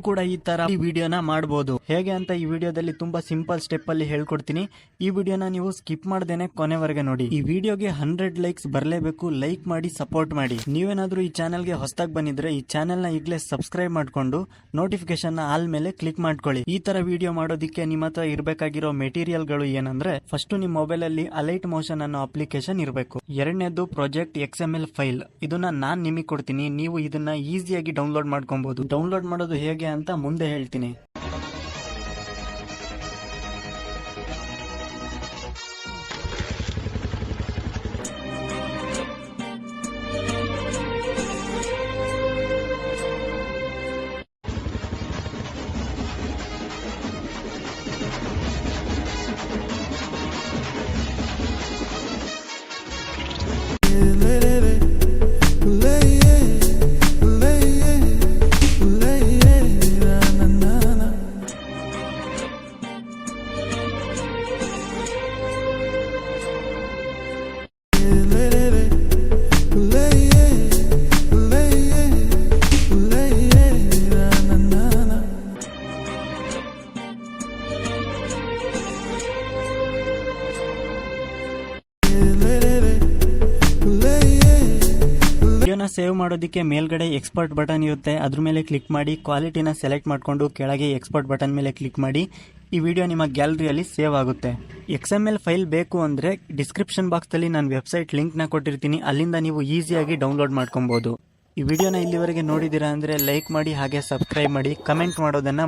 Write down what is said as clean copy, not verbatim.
ಕೂಡ ಈ ತರ ಈ ವಿಡಿಯೋನ ಮಾಡಬಹುದು. ಹೇಗೆ ಅಂತ ಈ ವಿಡಿಯೋದಲ್ಲಿ ತುಂಬಾ ಸಿಂಪಲ್ ಸ್ಟೆಪ್ ಅಲ್ಲಿ ಹೇಳ್ಕೊಡ್ತೀನಿ. ಈ ವಿಡಿಯೋನ ನೀವು ಸ್ಕಿಪ್ ಮಾಡದೇನೆ ಕೊನೆವರೆಗೆ ನೋಡಿ. ಈ ವಿಡಿಯೋಗೆ 100 ಲೈಕ್ಸ್ ಬರಲೇಬೇಕು. ಲೈಕ್ ಮಾಡಿ ಸಪೋರ್ಟ್ ಮಾಡಿ. ನೀವೇನಾದ್ರೂ ಈ ಚಾನೆಲ್ಗೆ ಹೊಸದಾಗಿ ಬಂದಿದ್ರೆ ಈ ಚಾನೆಲ್ ನ ಈಗಲೇ ಸಬ್ಸ್ಕ್ರೈಬ್ ಮಾಡ್ಕೊಂಡು ನೋಟಿಫಿಕೇಶನ್ ನ ಆಲ್ ಮೇಲೆ ಕ್ಲಿಕ್ ಮಾಡ್ಕೊಳ್ಳಿ. ಈ ತರ ವಿಡಿಯೋ ಮಾಡೋದಕ್ಕೆ ನಿಮ್ಮ ಹತ್ರ ಇರಬೇಕಾಗಿರೋ ಮೆಟೀರಿಯಲ್ ಗಳು ಏನಂದ್ರೆ, ಫಸ್ಟ್ ನಿಮ್ಮ ಮೊಬೈಲ್ ಅಲ್ಲಿ ಅಲೈಟ್ ಮೋಷನ್ ಅನ್ನೋ ಅಪ್ಲಿಕೇಶನ್ ಇರಬೇಕು. ಎರಡನೇದು ಪ್ರಾಜೆಕ್ಟ್ XML ಫೈಲ್. ಇದನ್ನ ನಾನ್ ನಿಮಗೆ ಕೊಡ್ತೀನಿ. ನೀವು ಇದನ್ನ ಈಸಿಯಾಗಿ ಡೌನ್ಲೋಡ್ ಮಾಡ್ಕೊಬಹುದು. ಡೌನ್ಲೋಡ್ ಮಾಡೋದು ಹೇಗೆ ಅಂತ ಮುಂದೆ ಹೇಳ್ತೀನಿ. ವಿಡಿಯೋನ ಸೇವ್ ಮಾಡೋದಕ್ಕೆ ಮೇಲ್ಗಡೆ ಎಕ್ಸ್ಪೋರ್ಟ್ ಬಟನ್ ಇರುತ್ತೆ. ಅದ್ರ ಮೇಲೆ ಕ್ಲಿಕ್ ಮಾಡಿ ಕ್ವಾಲಿಟಿನ ಸೆಲೆಕ್ಟ್ ಮಾಡಿಕೊಂಡು ಕೆಳಗೆ ಎಕ್ಸ್ಪೋರ್ಟ್ ಬಟನ್ ಮೇಲೆ ಕ್ಲಿಕ್ ಮಾಡಿ. ಈ ವಿಡಿಯೋ ನಿಮ್ಮ ಗ್ಯಾಲರಿಯಲ್ಲಿ ಸೇವ್ ಆಗುತ್ತೆ. XML ಫೈಲ್ ಬೇಕು ಅಂದ್ರೆ ಡಿಸ್ಕ್ರಿಪ್ಷನ್ ಬಾಕ್ಸ್ ಅಲ್ಲಿ ನಾನು ವೆಬ್ಸೈಟ್ ಲಿಂಕ್ ನ ಕೊಟ್ಟಿರ್ತೀನಿ. ಅಲ್ಲಿಂದ ನೀವು ಈಸಿಯಾಗಿ ಡೌನ್ಲೋಡ್ ಮಾಡ್ಕೊಬಹುದು. ಈ ವಿಡಿಯೋನ ಇಲ್ಲಿವರೆಗೆ ನೋಡಿದೀರಾ ಅಂದ್ರೆ ಲೈಕ್ ಮಾಡಿ, ಹಾಗೆ ಸಬ್ಸ್ಕ್ರೈಬ್ ಮಾಡಿ, ಕಮೆಂಟ್ ಮಾಡೋದನ್ನ